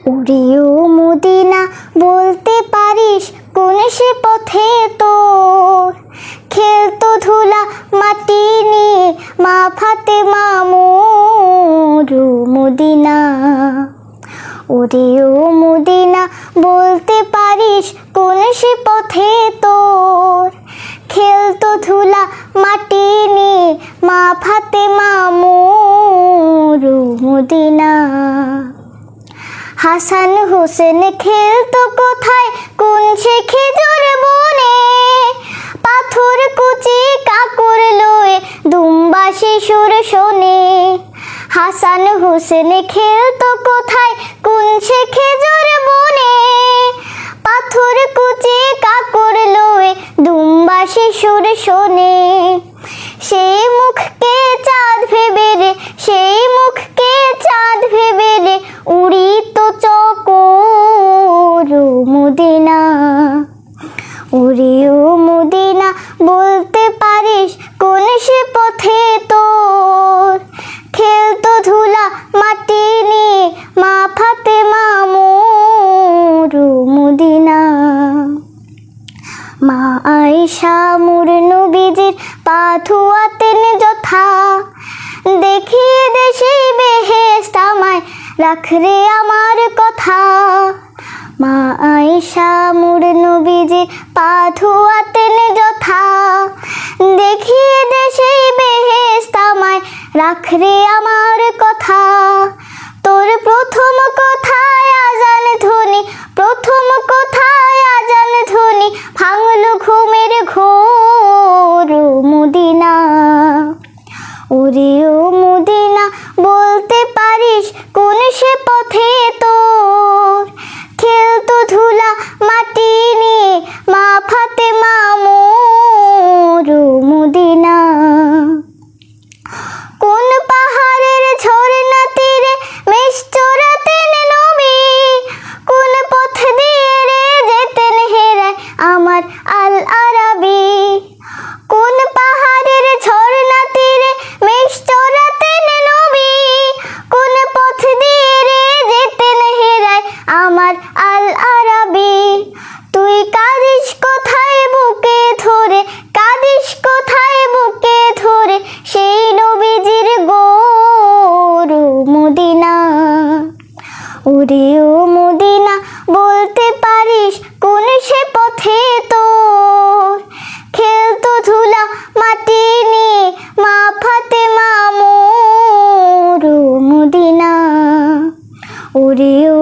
উড়িও Medina বলতে পারিস কোন সে পথে তোর খেলতো ধুলা মাটি নিয়ে মা ফাতেমা মোর মদিনা। উড়িও মদিনা বলতে পারিস কোন সে পথে তোর খেলতো ধুলা মাটি নিয়ে মা ফাতেমা মোর মদিনা। হাসান হোসেন খেলতো কোথায় কোন সে খেজুর বনে পাথর কুচি কাকর লয়ে দুম্বা শিশুর শোনে। হাসান হোসেন খেলতো কোথায় কোন সে খেজুর বনে পাথর কুচি কাকর লয়ে দুম্বা শিশুর শোনে। সেই মুখকে চাঁদ ভেবে রে সেই মুখকে চাঁদ ভেবে রে উড়িত চকোর মদিনা। উড়িও মদিনা বলতে পারিস কোন সে পথে তোর খেলতো ধুলা মাটি নিয়ে মা ফাতেমা মোর মদিনা। মা আয়েশা মোর নবীজির পা ধোয়াতেন যথা দেখিয়ে দেশে বেহেশত আমায় রাখ রে আমার কথা। মা আয়েশা মোর নবীজির পা ধোয়াতেন যথা দেখিয়ে দেশে বেহেশত আমায় রাখ রে আমার কথা। তোর প্রথম কথায় আজান ধ্বনি প্রথম কথায় আজান ধ্বনি ভাঙলো ঘুমের ঘোর মদিনা। উড়িও মদিনা বলতে পারিস কোন সে পথে তোর খেলতো ধুলা মাটি নিয়ে মা ফাতেমা মোর মদিনা। কোন পাহাড়ের ঝর্ণা তীরে মেষ চড়াতেন নবী কোন পথ দিয়ে রে যেতেন হেরায় আমার আল আরাবি। কোন পাহাড়ের ঝর্ণা তীরে মেষ চড়াতেন নবী কোন পথ দিয়ে রে যেতেন হেরায় আমার আল আরাবি। তুই কাঁদিস কোথায় বুকে ধরে কাঁদিস কোথায় বুকে ধরে সেই নবীজির গোর মদিনা। উড়িও মদিনা বলতে পারিস কোন সে পথে তোর খেলতো ধুলা মাটি নিয়ে মা ফাতেমা মোর মদিনা। উড়িও